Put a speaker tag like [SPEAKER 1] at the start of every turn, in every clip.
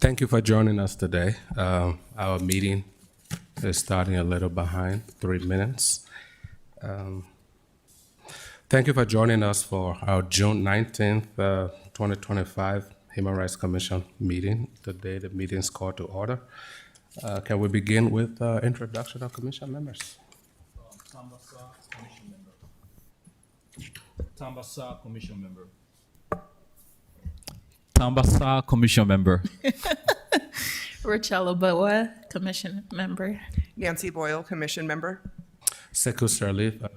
[SPEAKER 1] Thank you for joining us today. Our meeting is starting a little behind, 3 minutes. Thank you for joining us for our June 19th, 2025 Human Rights Commission meeting. Today, the meeting is called to order. Can we begin with introduction of commission members?
[SPEAKER 2] Tambasa, Commission Member. Tambasa, Commission Member. Tambasa, Commission Member.
[SPEAKER 3] Rochella Boa, Commission Member.
[SPEAKER 4] Nancy Boyle, Commission Member.
[SPEAKER 1] Sekou Sirleaf,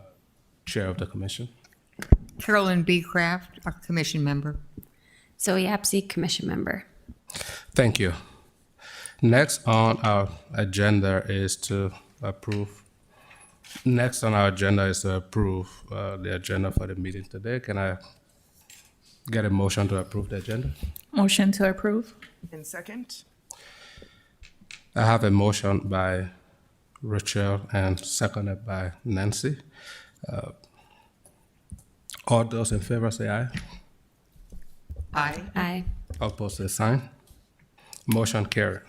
[SPEAKER 1] Chair of the Commission.
[SPEAKER 5] Carolyn B. Kraft, a commission member.
[SPEAKER 6] Zoe Apsey, Commission Member.
[SPEAKER 1] Thank you. Next on our agenda is to approve. Next on our agenda is to approve the agenda for the meeting today. Can I get a motion to approve the agenda?
[SPEAKER 3] Motion to approve.
[SPEAKER 4] And second,
[SPEAKER 1] I have a motion by Rachel and seconded by Nancy. All those in favor say aye.
[SPEAKER 4] aye.
[SPEAKER 6] Aye.
[SPEAKER 1] All opposed say sign. Motion carried.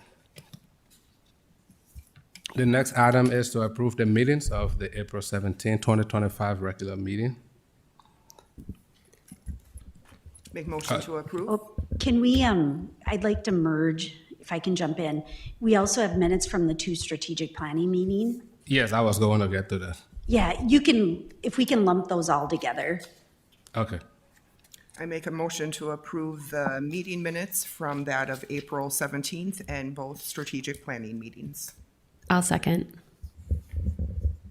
[SPEAKER 1] The next item is to approve the minutes of the April 17, 2025 regular meeting.
[SPEAKER 4] Make motion to approve.
[SPEAKER 7] Oh, can we, I'd like to merge, if I can jump in. We also have minutes from the 2 strategic planning meeting.
[SPEAKER 1] Yes, I was going to get to that.
[SPEAKER 7] Yeah, you can, if we can lump those all together.
[SPEAKER 1] Okay.
[SPEAKER 4] I make a motion to approve the meeting minutes from that of April 17th and both strategic planning meetings.
[SPEAKER 6] I'll second.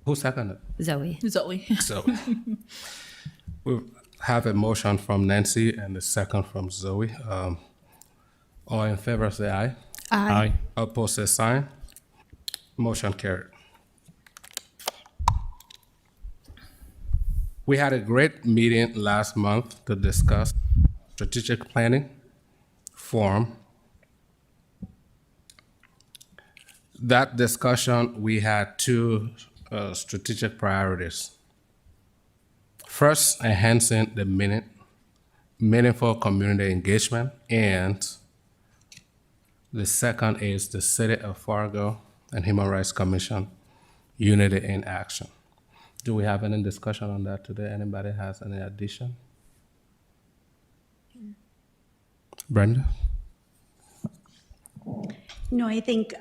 [SPEAKER 1] Who seconded?
[SPEAKER 6] Zoe.
[SPEAKER 3] Zoe.
[SPEAKER 1] So we have a motion from Nancy and a second from Zoe. All in favor say aye.
[SPEAKER 2] Aye.
[SPEAKER 1] Opposed say sign. Motion carried. We had a great meeting last month to discuss strategic planning forum. That discussion, we had 2 strategic priorities. First, enhancing the meaningful community engagement, and the second is the City of Fargo and Human Rights Commission Unity in Action. Do we have any discussion on that today? Anybody has any addition? Brenda?
[SPEAKER 7] No, I think,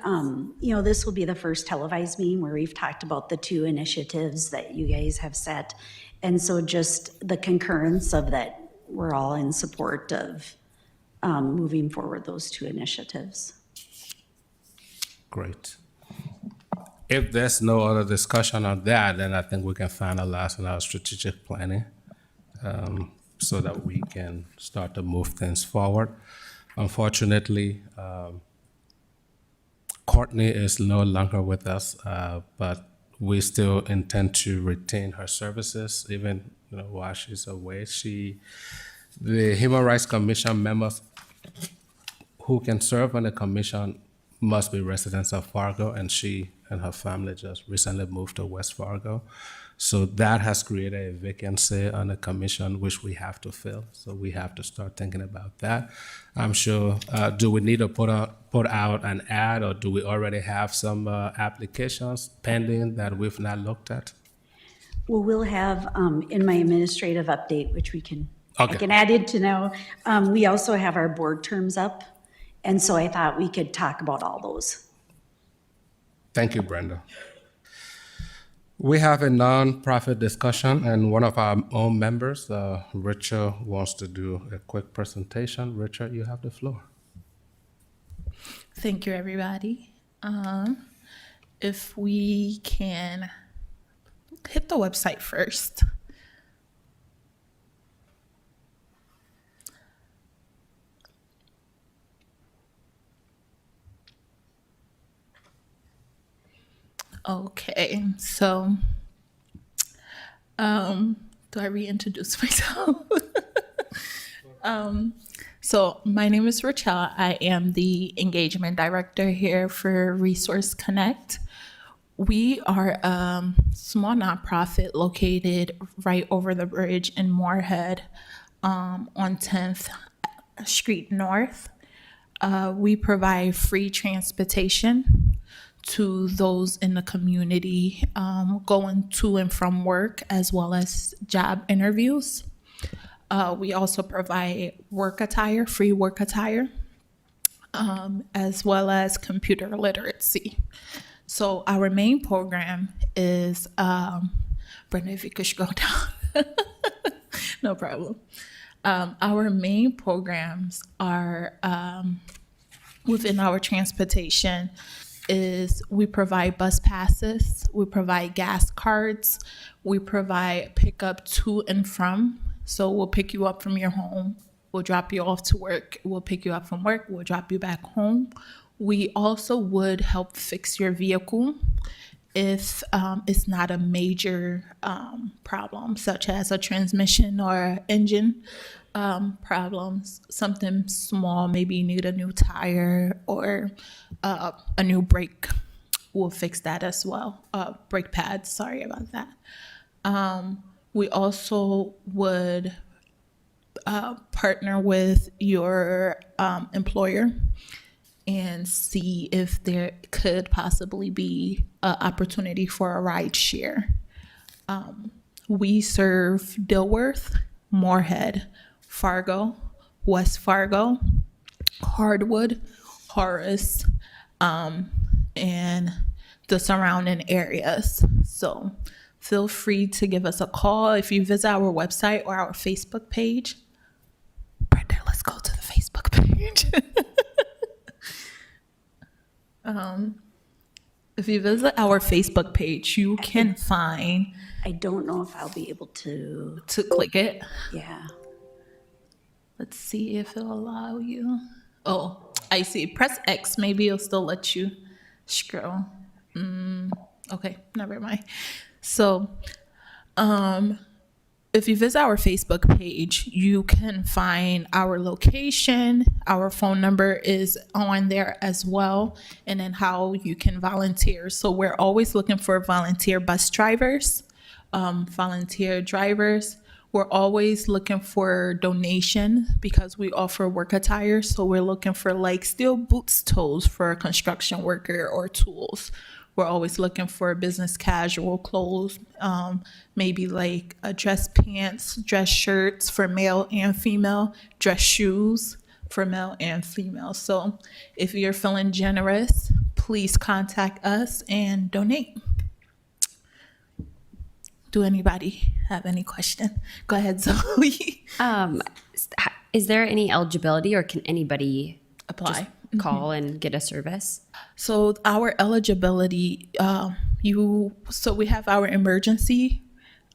[SPEAKER 7] this will be the first televised meeting where we've talked about the 2 initiatives that you guys have set. And so just the concurrence of that, we're all in support of moving forward those 2 initiatives.
[SPEAKER 1] Great. If there's no other discussion on that, then I think we can finalize on our strategic planning so that we can start to move things forward. Unfortunately, Courtney is no longer with us, but we still intend to retain her services even while she's away. The Human Rights Commission members who can serve on the commission must be residents of Fargo, and she and her family just recently moved to West Fargo. So that has created a vacancy on the commission, which we have to fill. So we have to start thinking about that. I'm sure, do we need to put out an ad, or do we already have some applications pending that we've not looked at?
[SPEAKER 7] Well, we'll have, in my administrative update, which I
[SPEAKER 1] Okay.
[SPEAKER 7] can add into now, we also have our board terms up. And so I thought we could talk about all those.
[SPEAKER 1] Thank you, Brenda. We have a non-profit discussion, and one of our own members, Richard, wants to do a quick presentation. Richard, you have the floor.
[SPEAKER 3] Thank you, everybody. If we can hit the website first. Okay, so do I reintroduce myself? So my name is Rochelle. I am the engagement director here for Resource Connect. We are a small nonprofit located right over the bridge in Moorhead on 10th Street North. We provide free transportation to those in the community going to and from work, as well as job interviews. We also provide work attire, free work attire, as well as computer literacy. So our main program is, Brenda, if you could scroll down. No problem. Our main programs are within our transportation is we provide bus passes, we provide gas cards, we provide pickup to and from. So we'll pick you up from your home, we'll drop you off to work, we'll pick you up from work, we'll drop you back home. We also would help fix your vehicle if it's not a major problem, such as a transmission or engine problems, something small, maybe you need a new tire or a new brake. We'll fix that as well. Brake pads, sorry about that. We also would partner with your employer and see if there could possibly be an opportunity for a ride share. We serve Dilworth, Moorhead, Fargo, West Fargo, Hardwood, Horace, and the surrounding areas. So feel free to give us a call if you visit our website or our Facebook page. Brenda, let's go to the Facebook page. If you visit our Facebook page, you can find
[SPEAKER 7] I don't know if I'll be able to,
[SPEAKER 3] click it.
[SPEAKER 7] yeah.
[SPEAKER 3] Let's see if it'll allow you. Oh, I see. Press X. Maybe it'll still let you scroll. Okay, never mind. So, if you visit our Facebook page, you can find our location. Our phone number is on there as well, and then how you can volunteer. So we're always looking for volunteer bus drivers, volunteer drivers. We're always looking for donation because we offer work attire. So we're looking for like steel boots, toes for a construction worker or tools. We're always looking for business casual clothes, maybe like dress pants, dress shirts for male and female, dress shoes for male and female. So if you're feeling generous, please contact us and donate. Do anybody have any question? Go ahead, Zoe.
[SPEAKER 6] Is there any eligibility, or can anybody
[SPEAKER 3] Apply.
[SPEAKER 6] call and get a service?
[SPEAKER 3] So our eligibility, so we have our emergency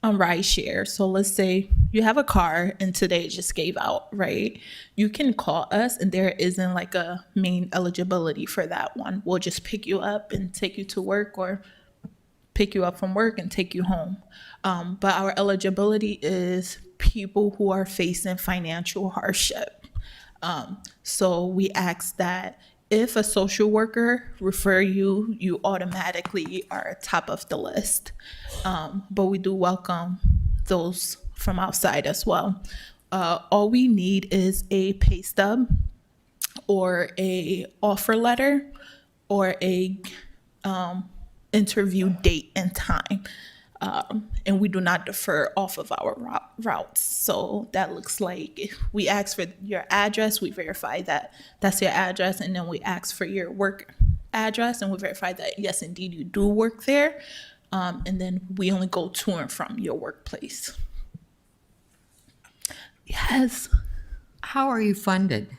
[SPEAKER 3] ride share. So let's say you have a car and today it just gave out, right? You can call us and there isn't like a main eligibility for that one. We'll just pick you up and take you to work, or pick you up from work and take you home. But our eligibility is people who are facing financial hardship. So we ask that if a social worker refer you, you automatically are top of the list. But we do welcome those from outside as well. All we need is a pay stub or a offer letter or a interview date and time. And we do not defer off of our routes. So that looks like if we ask for your address, we verify that that's your address, and then we ask for your work address, and we verify that, yes, indeed, you do work there. And then we only go to and from your workplace. Yes.
[SPEAKER 5] How are you funded?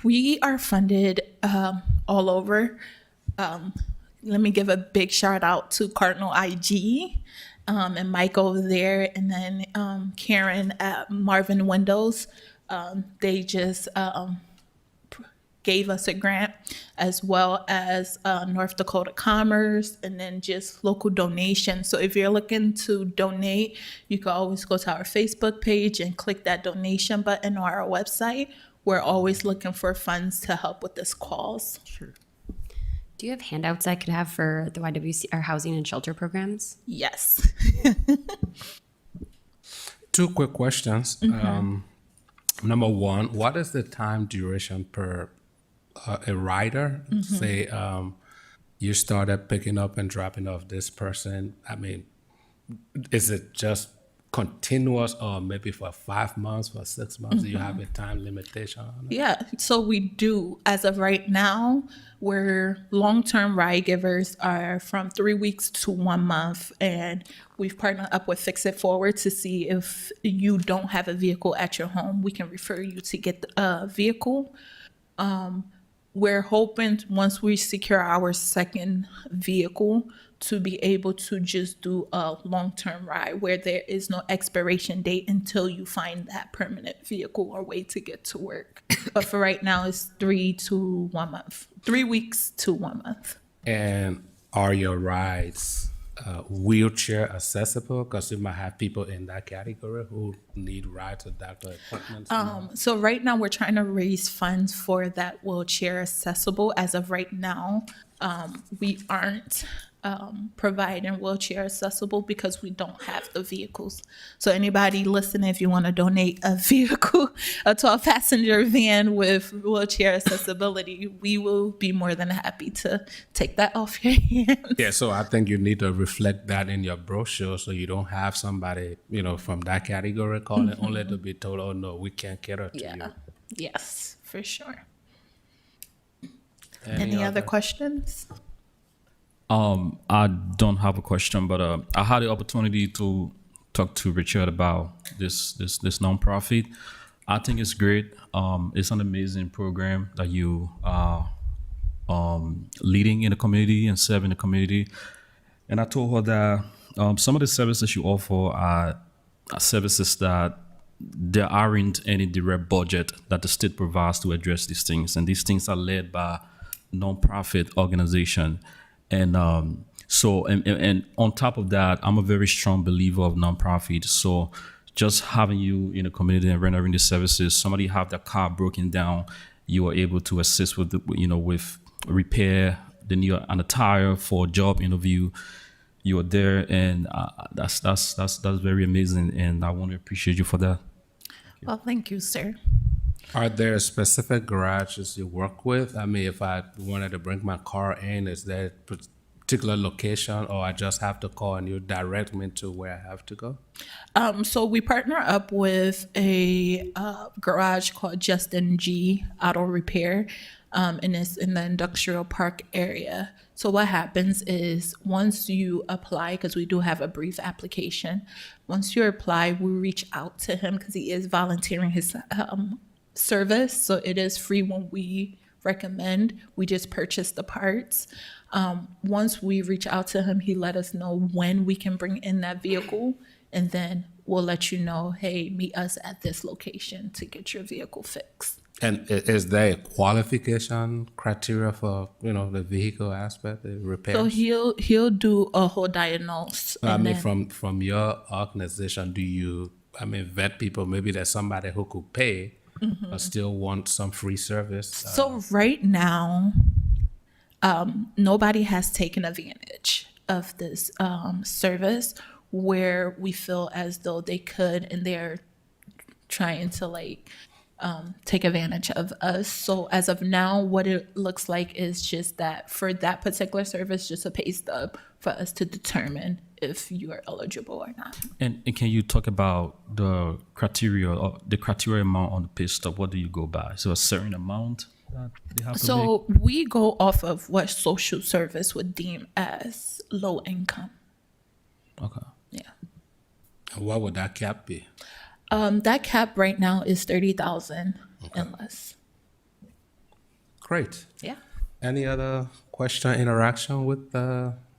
[SPEAKER 3] We are funded all over. Let me give a big shout out to Cardinal IG and Mike over there, and then Karen at Marvin Windows. They just gave us a grant, as well as North Dakota Commerce, and then just local donations. So if you're looking to donate, you can always go to our Facebook page and click that donation button on our website. We're always looking for funds to help with this cause.
[SPEAKER 5] Sure.
[SPEAKER 6] Do you have handouts I could have for the YWC, our housing and shelter programs?
[SPEAKER 3] Yes.
[SPEAKER 1] 2 quick questions. Number one, what is the time duration per a rider? Say you started picking up and dropping off this person. I mean, is it just continuous or maybe for 5 months, for 6 months? Do you have a time limitation on it?
[SPEAKER 3] Yeah, so we do. As of right now, we're long-term ride givers are from 3 weeks to 1 month, and we've partnered up with Fix It Forward to see if you don't have a vehicle at your home, we can refer you to get a vehicle. We're hoping once we secure our second vehicle to be able to just do a long-term ride where there is no expiration date until you find that permanent vehicle or way to get to work. But for right now, it's 3 to 1 month, 3 weeks to 1 month.
[SPEAKER 1] And are your rides wheelchair accessible? Because you might have people in that category who need rides or doctor appointments.
[SPEAKER 3] So right now, we're trying to raise funds for that wheelchair accessible. As of right now, we aren't providing wheelchair accessible because we don't have the vehicles. So anybody listening, if you want to donate a vehicle, a 12-passenger van with wheelchair accessibility, we will be more than happy to take that off your hands.
[SPEAKER 1] Yeah, so I think you need to reflect that in your brochure so you don't have somebody, from that category calling only to be told, oh, no, we can't cater to you.
[SPEAKER 3] Yeah. Yes, for sure. Any other questions?
[SPEAKER 2] I don't have a question, but I had the opportunity to talk to Richard about this nonprofit. I think it's great. It's an amazing program that you are leading in the community and serving the community. And I told her that some of the services you offer are services that there aren't any direct budget that the state provides to address these things, and these things are led by nonprofit organization. And so on top of that, I'm a very strong believer of nonprofit. So just having you in the community and rendering the services, somebody have their car broken down, you are able to assist with with repair, they need a tire for a job interview. You are there, and that's very amazing, and I want to appreciate you for that.
[SPEAKER 3] Well, thank you, sir.
[SPEAKER 1] Are there specific garages you work with? I mean, if I wanted to bring my car in, is there a particular location, or I just have to call and you direct me to where I have to go?
[SPEAKER 3] So we partner up with a garage called Justin G Auto Repair, and it's in the industrial park area. So what happens is once you apply, because we do have a brief application, once you apply, we reach out to him because he is volunteering his service. So it is free when we recommend. We just purchase the parts. Once we reach out to him, he let us know when we can bring in that vehicle, and then we'll let you know, hey, meet us at this location to get your vehicle fixed.
[SPEAKER 1] And is there a qualification criteria for the vehicle aspect, the repairs?
[SPEAKER 3] So he'll do a whole diagnose.
[SPEAKER 1] I
[SPEAKER 3] and
[SPEAKER 1] mean,
[SPEAKER 3] then-
[SPEAKER 1] from your organization, do you vet people? Maybe there's somebody who could pay, but still want some free service.
[SPEAKER 3] So right now, nobody has taken advantage of this service where we feel as though they could, and they're trying to take advantage of us. So as of now, what it looks like is just that for that particular service, just a pay stub for us to determine if you are eligible or not.
[SPEAKER 2] And can you talk about the criteria or the criteria amount on the pay stub? What do you go by? So a certain amount that they have to make?
[SPEAKER 3] So we go off of what social service would deem as low income.
[SPEAKER 2] Okay.
[SPEAKER 3] Yeah.
[SPEAKER 1] And what would that cap be?
[SPEAKER 3] That cap right now is 30,000 and less.
[SPEAKER 1] Great.
[SPEAKER 3] Yeah.
[SPEAKER 1] Any other question, interaction with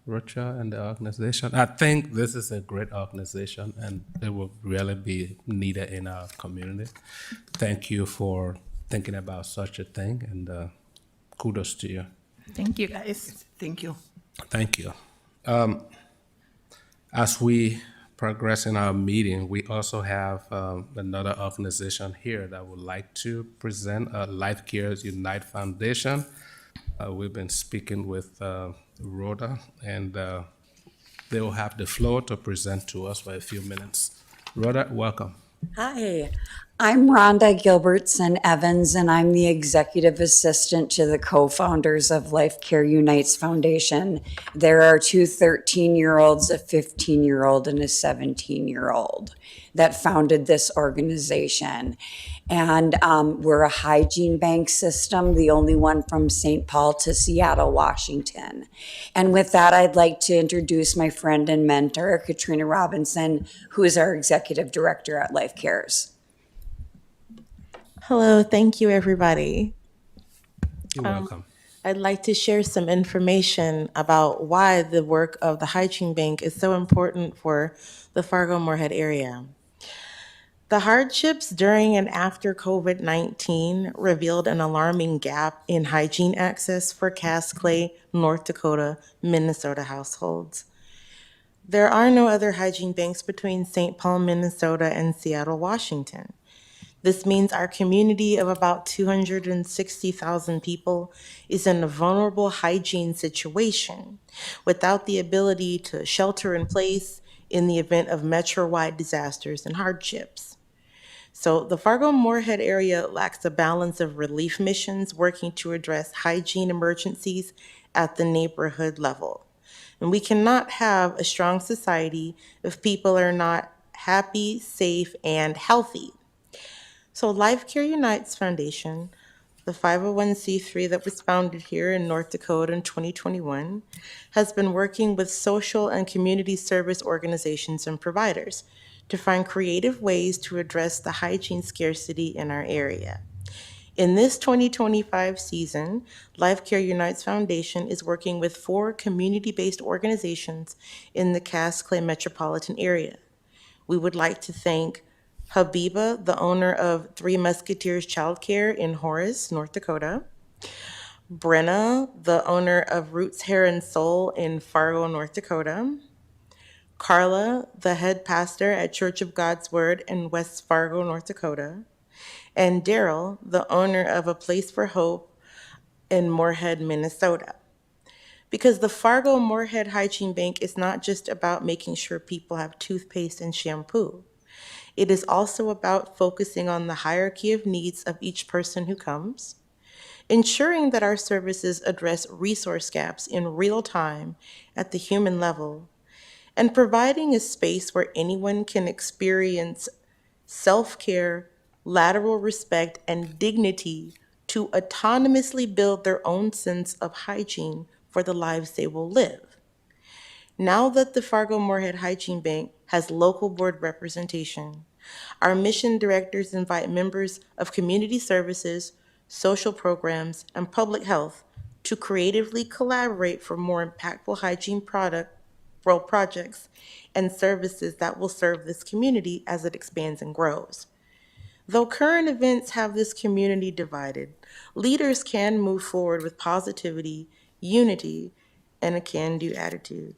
[SPEAKER 1] Rocha and the organization? I think this is a great organization, and it will really be needed in our community. Thank you for thinking about such a thing, and kudos to you.
[SPEAKER 3] Thank you, guys.
[SPEAKER 4] Thank you.
[SPEAKER 1] Thank you. As we progress in our meeting, we also have another organization here that would like to present, Life Cares Unite Foundation. We've been speaking with Rhoda, and they will have the floor to present to us for a few minutes. Rhoda, welcome.
[SPEAKER 8] Hi. I'm Rhonda Gilbertson Evans, and I'm the executive assistant to the co-founders of Life Care Unites Foundation. There are two 13-year-olds, a 15-year-old, and a 17-year-old that founded this organization. And we're a hygiene bank system, the only one from St. Paul to Seattle, Washington. And with that, I'd like to introduce my friend and mentor, Katrina Robinson, who is our executive director at Life Cares.
[SPEAKER 9] Hello, thank you, everybody.
[SPEAKER 1] You're welcome.
[SPEAKER 9] I'd like to share some information about why the work of the Hygiene Bank is so important for the Fargo-Moorhead area. The hardships during and after COVID-19 revealed an alarming gap in hygiene access for Cass Clay, North Dakota, Minnesota households. There are no other hygiene banks between St. Paul, Minnesota, and Seattle, Washington. This means our community of about 260,000 people is in a vulnerable hygiene situation without the ability to shelter in place in the event of metro-wide disasters and hardships. So the Fargo-Moorhead area lacks a balance of relief missions working to address hygiene emergencies at the neighborhood level. And we cannot have a strong society if people are not happy, safe, and healthy. So Life Care Unites Foundation, the 501c3 that was founded here in North Dakota in 2021, has been working with social and community service organizations and providers to find creative ways to address the hygiene scarcity in our area. In this 2025 season, Life Care Unites Foundation is working with 4 community-based organizations in the Cass Clay metropolitan area. We would like to thank Habiba, the owner of Three Musketeers Childcare in Horace, North Dakota. Brenna, the owner of Roots Hair and Soul in Fargo, North Dakota. Carla, the head pastor at Church of God's Word in West Fargo, North Dakota. And Daryl, the owner of A Place for Hope in Moorhead, Minnesota. Because the Fargo-Moorhead Hygiene Bank is not just about making sure people have toothpaste and shampoo. It is also about focusing on the hierarchy of needs of each person who comes, ensuring that our services address resource gaps in real time at the human level, and providing a space where anyone can experience self-care, lateral respect, and dignity to autonomously build their own sense of hygiene for the lives they will live. Now that the Fargo-Moorhead Hygiene Bank has local board representation, our mission directors invite members of community services, social programs, and public health to creatively collaborate for more impactful hygiene projects and services that will serve this community as it expands and grows. Though current events have this community divided, leaders can move forward with positivity, unity, and a can-do attitude.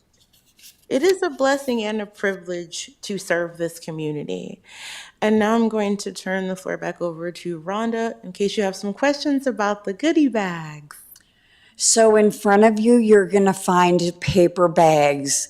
[SPEAKER 9] It is a blessing and a privilege to serve this community. And now I'm going to turn the floor back over to Rhonda in case you have some questions about the goodie bags.
[SPEAKER 8] So in front of you, you're going to find paper bags.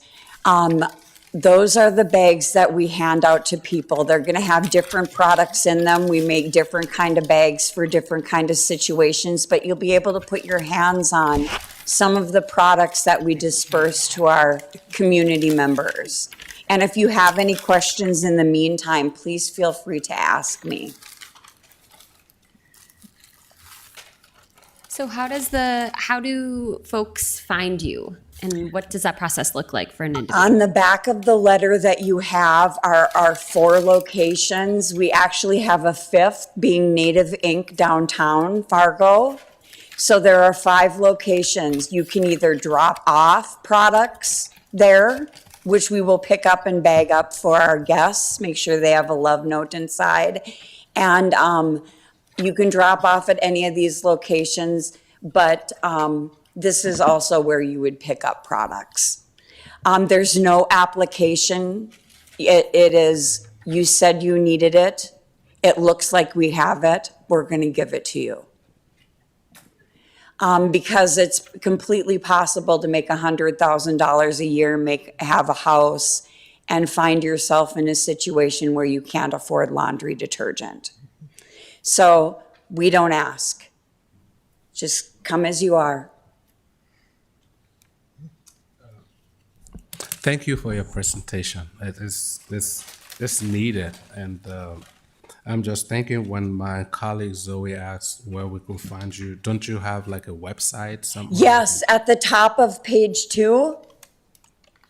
[SPEAKER 8] Those are the bags that we hand out to people. They're going to have different products in them. We make different kind of bags for different kind of situations, but you'll be able to put your hands on some of the products that we disperse to our community members. And if you have any questions in the meantime, please feel free to ask me.
[SPEAKER 6] So how do folks find you? And what does that process look like for an individual?
[SPEAKER 8] On the back of the letter that you have are our 4 locations. We actually have a 5th being Native Inc. downtown Fargo. So there are 5 locations. You can either drop off products there, which we will pick up and bag up for our guests, make sure they have a love note inside. And you can drop off at any of these locations, but this is also where you would pick up products. There's no application. It is, you said you needed it. It looks like we have it. We're going to give it to you. Because it's completely possible to make $100,000 a year, have a house, and find yourself in a situation where you can't afford laundry detergent. So we don't ask. Just come as you are.
[SPEAKER 1] Thank you for your presentation. It is this needed, and I'm just thinking when my colleague Zoe asked where we could find you. Don't you have like a website? Something?
[SPEAKER 8] Yes, at the top of page 2,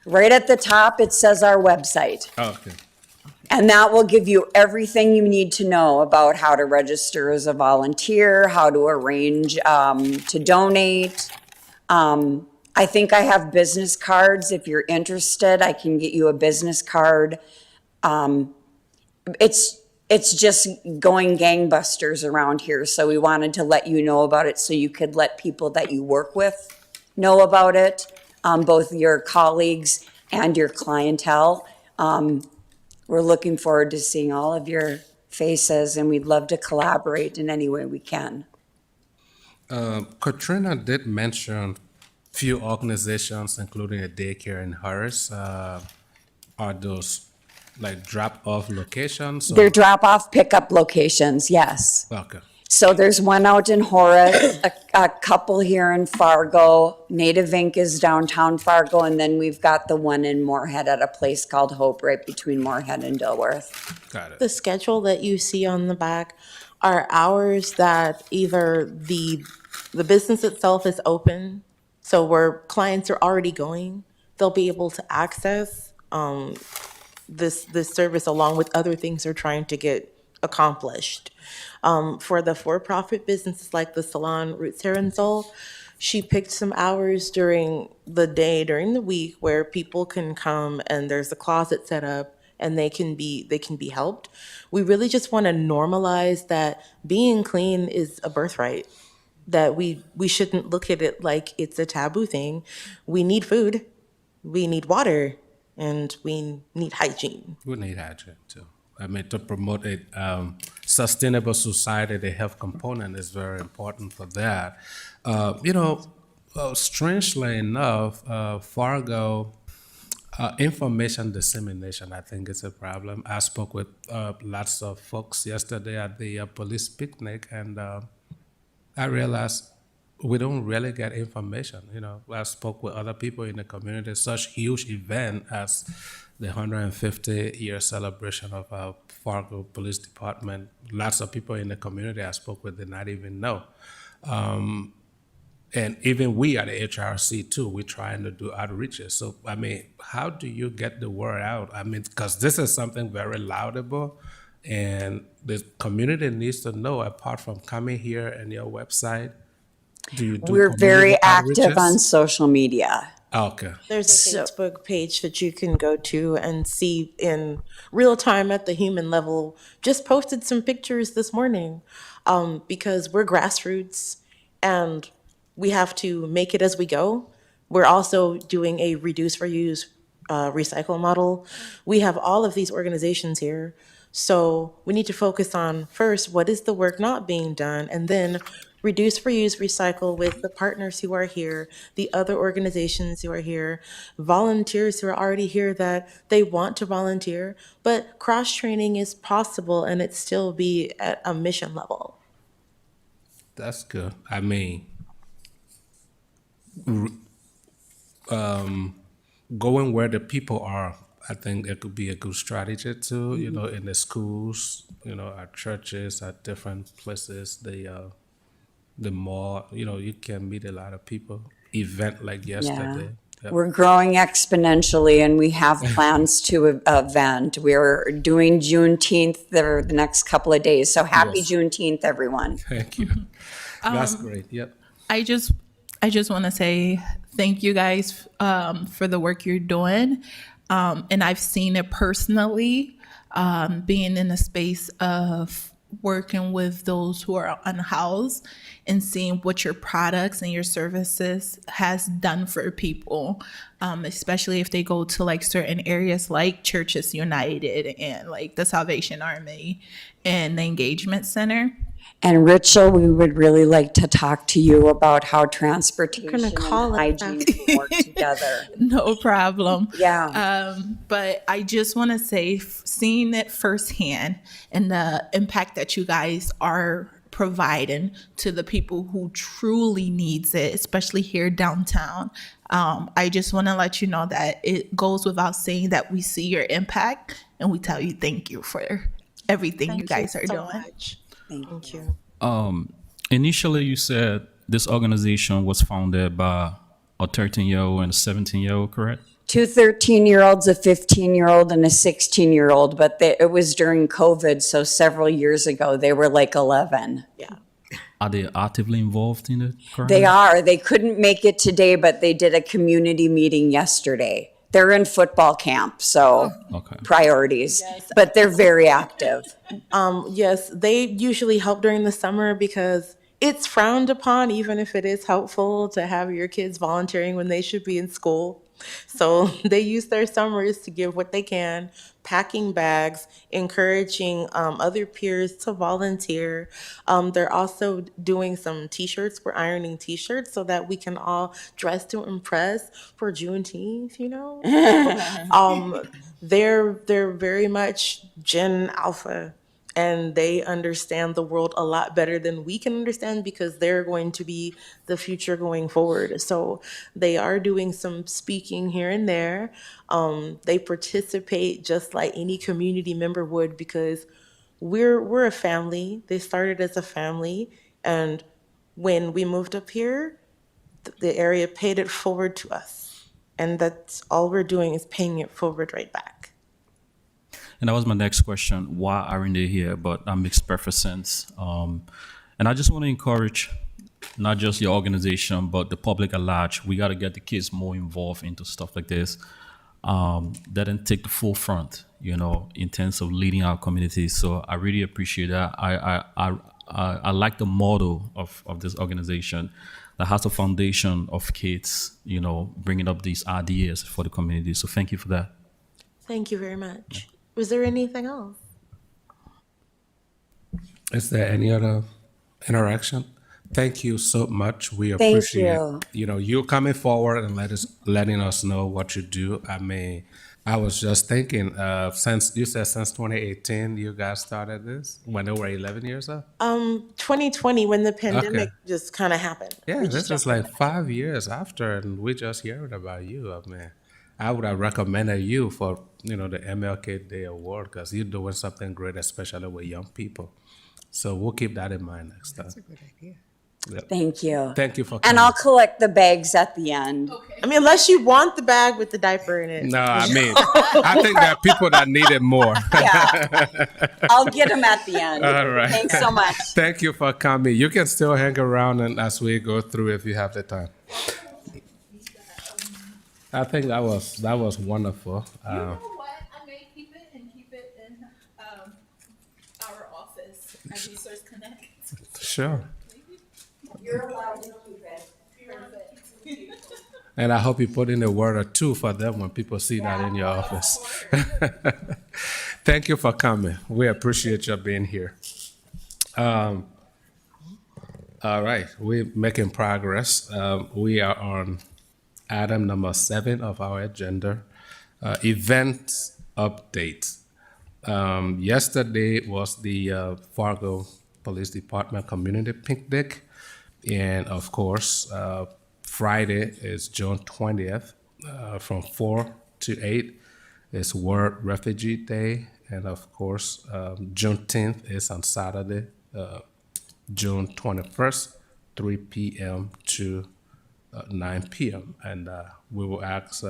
[SPEAKER 8] right at the top, it says our website.
[SPEAKER 1] Oh, okay.
[SPEAKER 8] And that will give you everything you need to know about how to register as a volunteer, how to arrange to donate. I think I have business cards. If you're interested, I can get you a business card. It's just going gangbusters around here. So we wanted to let you know about it so you could let people that you work with know about it, both your colleagues and your clientele. We're looking forward to seeing all of your faces, and we'd love to collaborate in any way we can.
[SPEAKER 1] Katrina did mention few organizations, including a daycare in Harris. Are those like drop-off locations?
[SPEAKER 8] They're drop-off pickup locations, yes.
[SPEAKER 1] Okay.
[SPEAKER 8] So there's one out in Horace, a couple here in Fargo. Native Ink is downtown Fargo, and then we've got the one in Moorhead at a place called Hope, right between Moorhead and Dilworth.
[SPEAKER 1] Got it.
[SPEAKER 9] The schedule that you see on the back are hours that either the business itself is open, so where clients are already going, they'll be able to access this service along with other things they're trying to get accomplished. For the for-profit businesses like the salon Roots Hair and Soul, she picked some hours during the day, during the week, where people can come and there's a closet set up and they can be helped. We really just want to normalize that being clean is a birthright, that we shouldn't look at it like it's a taboo thing. We need food, we need water, and we need hygiene.
[SPEAKER 1] We need hygiene too. I mean, to promote a sustainable society, the health component is very important for that. Strangely enough, Fargo information dissemination, I think, is a problem. I spoke with lots of folks yesterday at the police picnic, and I realized we don't really get information. I spoke with other people in the community. Such huge event as the 150-year celebration of our Fargo Police Department. Lots of people in the community I spoke with did not even know. And even we at the HRC too, we're trying to do outreaches. So, I mean, how do you get the word out? I mean, because this is something very laudable, and the community needs to know, apart from coming here and your website, do you do
[SPEAKER 8] We're very
[SPEAKER 1] community
[SPEAKER 8] active on
[SPEAKER 1] outreaches?
[SPEAKER 8] social media.
[SPEAKER 1] Okay.
[SPEAKER 9] There's a
[SPEAKER 8] So-
[SPEAKER 9] Facebook page that you can go to and see in real time at the human level. Just posted some pictures this morning because we're grassroots and we have to make it as we go. We're also doing a reduce, reuse, recycle model. We have all of these organizations here. So we need to focus on first, what is the work not being done? And then reduce, reuse, recycle with the partners who are here, the other organizations who are here, volunteers who are already here that they want to volunteer, but cross-training is possible and it still be at a mission level.
[SPEAKER 1] That's good. I mean, going where the people are, I think it could be a good strategy too. In the schools, at churches, at different places, the mall. You can meet a lot of people. Event like yesterday. Yep.
[SPEAKER 8] We're growing exponentially, and we have plans to event. We're doing Juneteenth the next couple of days. So happy
[SPEAKER 1] Yes.
[SPEAKER 8] Juneteenth, everyone.
[SPEAKER 1] Thank you. That's great. Yep.
[SPEAKER 3] I just want to say thank you guys for the work you're doing. And I've seen it personally, being in a space of working with those who are unhoused and seeing what your products and your services has done for people, especially if they go to like certain areas like Churches United and like the Salvation Army and the Engagement Center.
[SPEAKER 8] And Rachel, we would really like to talk to you about how transportation and
[SPEAKER 9] call it
[SPEAKER 8] hygiene can work together.
[SPEAKER 3] No problem.
[SPEAKER 8] Yeah.
[SPEAKER 3] But I just want to say, seeing it firsthand and the impact that you guys are providing to the people who truly needs it, especially here downtown. I just want to let you know that it goes without saying that we see your impact and we tell you thank you for everything you guys are doing.
[SPEAKER 8] Thank you.
[SPEAKER 2] Initially, you said this organization was founded by a 13-year-old and a 17-year-old, correct?
[SPEAKER 8] Two 13-year-olds, a 15-year-old, and a 16-year-old, but it was during COVID, so several years ago. They were like 11.
[SPEAKER 2] Are they actively involved in it currently?
[SPEAKER 8] They are. They couldn't make it today, but they did a community meeting yesterday. They're in football camp, so
[SPEAKER 2] Okay.
[SPEAKER 8] priorities, but they're very active.
[SPEAKER 9] Yes, they usually help during the summer because it's frowned upon, even if it is helpful to have your kids volunteering when they should be in school. So they use their summers to give what they can, packing bags, encouraging other peers to volunteer. They're also doing some T-shirts. We're ironing T-shirts so that we can all dress to impress for Juneteenth, you know? They're very much Gen Alpha, and they understand the world a lot better than we can understand because they're going to be the future going forward. So they are doing some speaking here and there. They participate just like any community member would because we're a family. They started as a family, and when we moved up here, the area paid it forward to us. And that's all we're doing is paying it forward right back.
[SPEAKER 2] And that was my next question. Why aren't they here? But that makes perfect sense. And I just want to encourage not just your organization, but the public at large. We got to get the kids more involved into stuff like this. That and take the forefront, you know, in terms of leading our community. So I really appreciate that. I like the model of this organization that has a foundation of kids, you know, bringing up these ideas for the community. So thank you for that.
[SPEAKER 9] Thank you very much. Was there anything else?
[SPEAKER 1] Is there any other interaction? Thank you so much. We
[SPEAKER 8] Thank
[SPEAKER 1] appreciate
[SPEAKER 8] you.
[SPEAKER 1] you coming forward and letting us know what you do. I mean, I was just thinking, since 2018, you guys started this when they were 11 years old.
[SPEAKER 9] 2020, when the pandemic just kind of happened.
[SPEAKER 1] Yeah,
[SPEAKER 9] We
[SPEAKER 1] this
[SPEAKER 9] just
[SPEAKER 1] is like 5 years after, and we just hearing about you. I mean, I would have recommended you for the MLK Day Award because you're doing something great, especially with young people. So we'll keep that in mind next time. That's a good idea.
[SPEAKER 8] Thank you.
[SPEAKER 1] Thank you for
[SPEAKER 8] And
[SPEAKER 1] coming.
[SPEAKER 8] I'll collect the bags at the end.
[SPEAKER 9] I mean, unless you want the bag with the diaper in it.
[SPEAKER 1] No, I mean, I think there are people that need it more.
[SPEAKER 8] Yeah. I'll get them at the end.
[SPEAKER 1] All right.
[SPEAKER 8] Thanks so much.
[SPEAKER 1] Thank you for coming. You can still hang around and as we go through if you have the time. I think that was wonderful.
[SPEAKER 3] You know what? I may keep it in our office at Resource Connect.
[SPEAKER 1] Sure.
[SPEAKER 8] You're allowed to keep it.
[SPEAKER 1] And I hope you put in a word or two for them when people see that in your office. Thank you for coming. We appreciate you being here. All right, we're making progress. We are on item number 7 of our agenda, events update. Yesterday was the Fargo Police Department Community Picnic. And of course, Friday is June 20th from 4 to 8 is World Refugee Day. And of course, Juneteenth is on Saturday, June 21st, 3 p.m. to 9 p.m. And we will ask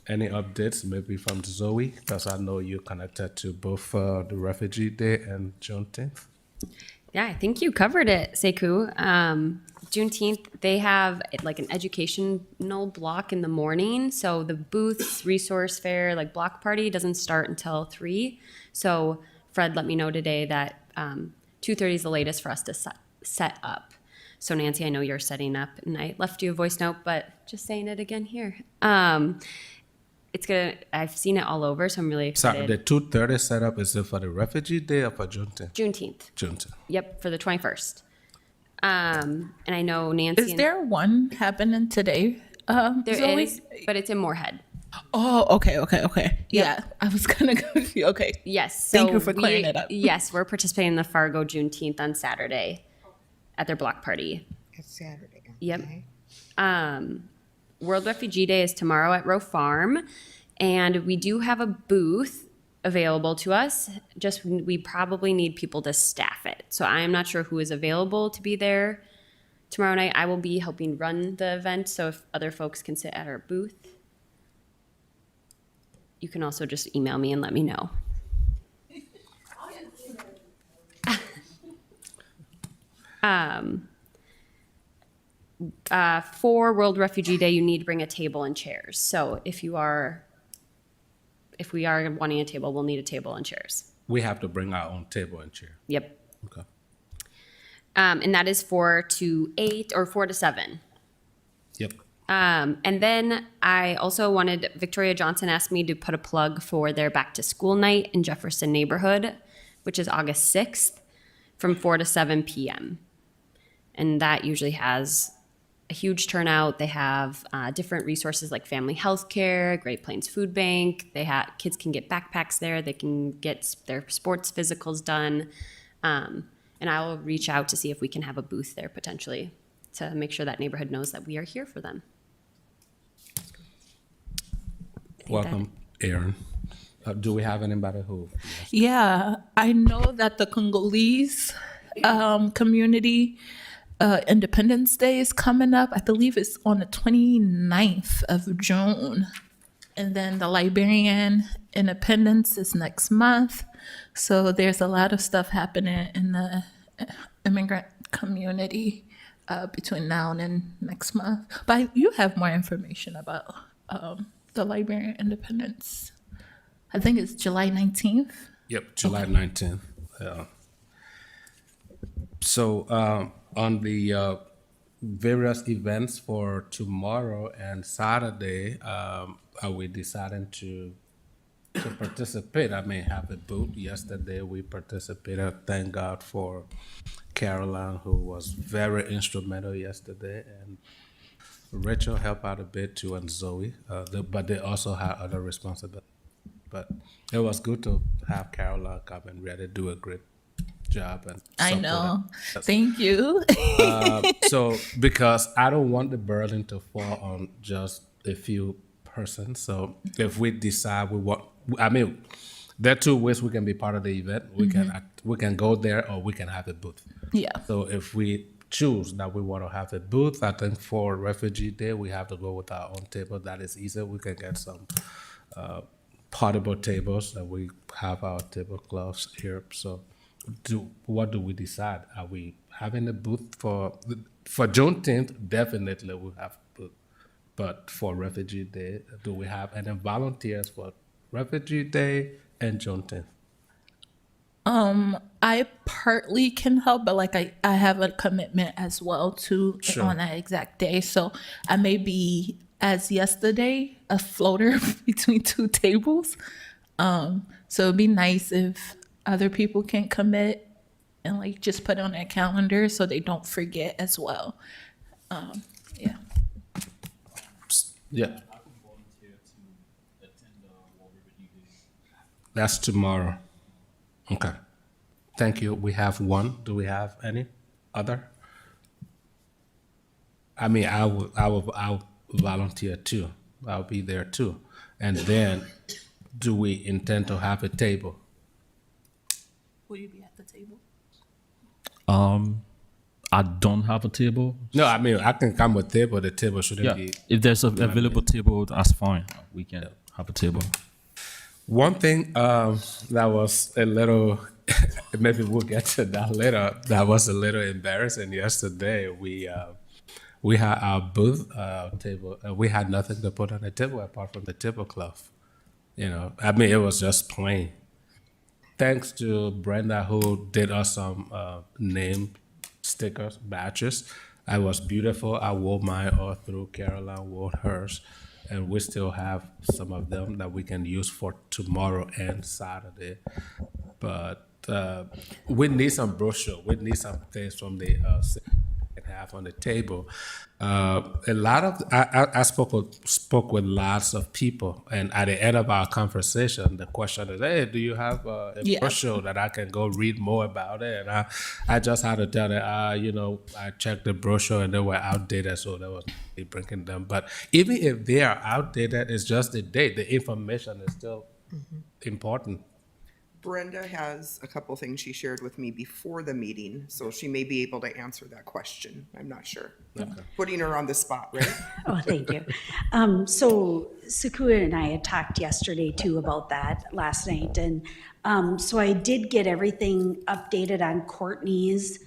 [SPEAKER 1] any updates maybe from Zoe, because I know you're connected to both the Refugee Day and Juneteenth.
[SPEAKER 6] Yeah, I think you covered it, Sekou. Juneteenth, they have like an educational block in the morning. So the booths, resource fair, like block party doesn't start until 3. So Fred let me know today that 2:30 is the latest for us to set up. So Nancy, I know you're setting up, and I left you a voice note, but just saying it again here. I've seen it all over, so I'm really
[SPEAKER 1] So
[SPEAKER 6] excited.
[SPEAKER 1] the 2:30 setup, is it for the Refugee Day or for Juneteenth?
[SPEAKER 6] Juneteenth.
[SPEAKER 1] Juneteenth.
[SPEAKER 6] Yep, for the 21st. And I know Nancy.
[SPEAKER 3] Is
[SPEAKER 6] and-
[SPEAKER 3] there one happening today?
[SPEAKER 6] There
[SPEAKER 3] Zoe?
[SPEAKER 6] is, but it's in Moorhead.
[SPEAKER 3] Oh, okay. Yeah, I was gonna go. Okay.
[SPEAKER 6] Yes.
[SPEAKER 3] Thank
[SPEAKER 6] so
[SPEAKER 3] you for clearing it up.
[SPEAKER 6] Yes, we're participating in the Fargo Juneteenth on Saturday at their block party.
[SPEAKER 5] It's Saturday.
[SPEAKER 6] Yep.
[SPEAKER 5] okay.
[SPEAKER 6] World Refugee Day is tomorrow at Row Farm, and we do have a booth available to us. Just we probably need people to staff it. So I am not sure who is available to be there tomorrow night. I will be helping run the event, so if other folks can sit at our booth, you can also just email me and let me know. For World Refugee Day, you need to bring a table and chairs. So if we are wanting a table, we'll need a table and chairs.
[SPEAKER 1] We have to bring our own table and chair.
[SPEAKER 6] Yep.
[SPEAKER 1] Okay.
[SPEAKER 6] And that is 4 to 8 or 4 to 7.
[SPEAKER 1] Yep.
[SPEAKER 6] And then I also wanted, Victoria Johnson asked me to put a plug for their back to school night in Jefferson neighborhood, which is August 6th from 4 to 7 p.m. And that usually has a huge turnout. They have different resources like family health care, Great Plains Food Bank. Kids can get backpacks there. They can get their sports physicals done. And I will reach out to see if we can have a booth there potentially to make sure that neighborhood knows that we are here for them.
[SPEAKER 1] Welcome, Aaron. Do we have anybody who?
[SPEAKER 3] Yeah, I know that the Congolese community Independence Day is coming up. I believe it's on the 29th of June. And then the Liberian Independence is next month. So there's a lot of stuff happening in the immigrant community between now and next month. But you have more information about the Liberian Independence. I think it's July 19th.
[SPEAKER 1] Yep, July 19th. So on the various events for tomorrow and Saturday, are we deciding to participate? I may have a booth. Yesterday we participated. Thank God for Caroline, who was very instrumental yesterday, and Rachel helped out a bit too, and Zoe. But they also had other responsibilities. But it was good to have Caroline come and really do a great job. And
[SPEAKER 3] I
[SPEAKER 1] support
[SPEAKER 3] know.
[SPEAKER 1] us.
[SPEAKER 3] Thank you.
[SPEAKER 1] So because I don't want the burden to fall on just a few persons. So if we decide we want, I mean, there are two ways we can be part of the event. We can go there, or we can have a booth.
[SPEAKER 3] Yeah.
[SPEAKER 1] So if we choose that we want to have a booth, I think for Refugee Day we have to go with our own table. That is easier. We can get some portable tables, and we have our tablecloths here. So what do we decide? Are we having a booth for Juneteenth? Definitely we have a booth. But for Refugee Day, do we have any volunteers for Refugee Day and Juneteenth?
[SPEAKER 3] I partly can help, but like I have a commitment as well too
[SPEAKER 1] Sure.
[SPEAKER 3] on that exact day. So I may be, as yesterday, a floater between two tables. So it'd be nice if other people can commit and like just put it on their calendar so they don't forget as well. Yeah.
[SPEAKER 1] Yeah. That's tomorrow. Okay. Thank you. We have one. Do we have any other? I mean, I'll volunteer too. I'll be there too. And then, do we intend to have a table?
[SPEAKER 3] Will you be at the table?
[SPEAKER 2] I don't have a table.
[SPEAKER 1] No, I mean, I can come with table. The table shouldn't
[SPEAKER 2] Yeah,
[SPEAKER 1] be.
[SPEAKER 2] if there's an available table, that's fine. We can have a table.
[SPEAKER 1] One thing that was a little, maybe we'll get to that later. That was a little embarrassing yesterday. We had our booth table. We had nothing to put on the table apart from the tablecloth. You know, I mean, it was just plain. Thanks to Brenda, who did us some name stickers, badges. I was beautiful. I wore mine all through. Caroline wore hers. and we still have some of them that we can use for tomorrow and Saturday. But we need some brochure. We need some things from the and have on the table. A lot of I spoke with lots of people, and at the end of our conversation, the question is, "Hey, do you have a
[SPEAKER 3] Yeah.
[SPEAKER 1] brochure that I can go read more about it?" And I just had to tell them, I checked the brochure and they were outdated, so they was bringing them. But even if they are outdated, it's just the date. The information is still important.
[SPEAKER 4] Brenda has a couple things she shared with me before the meeting, so she may be able to answer that question. I'm not sure. Putting her on the spot, right?
[SPEAKER 7] Oh, thank you. So Sakua and I had talked yesterday too about that last night. And so I did get everything updated on Courtney's,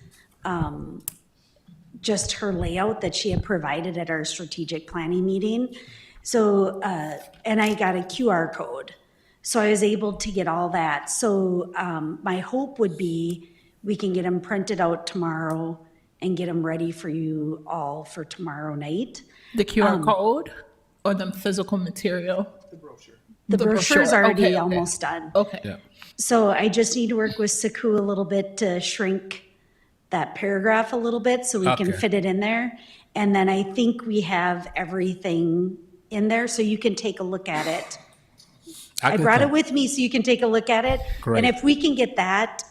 [SPEAKER 7] just her layout that she had provided at our strategic planning meeting. So, and I got a QR code. So I was able to get all that. So my hope would be we can get them printed out tomorrow and get them ready for you all for tomorrow night.
[SPEAKER 3] The QR code or the physical material?
[SPEAKER 7] The brochure's
[SPEAKER 3] brochure.
[SPEAKER 7] already
[SPEAKER 3] Okay.
[SPEAKER 7] almost done.
[SPEAKER 3] Okay.
[SPEAKER 1] Yeah.
[SPEAKER 7] So I just need to work with Saku a little bit to shrink that paragraph a little bit so we can
[SPEAKER 1] Okay.
[SPEAKER 7] fit it in there. And then I think we have everything in there, so you can take a look at it. I
[SPEAKER 1] can
[SPEAKER 7] brought it
[SPEAKER 1] come-
[SPEAKER 7] with me so you can take a look at it.
[SPEAKER 1] Great.
[SPEAKER 7] And if we can get that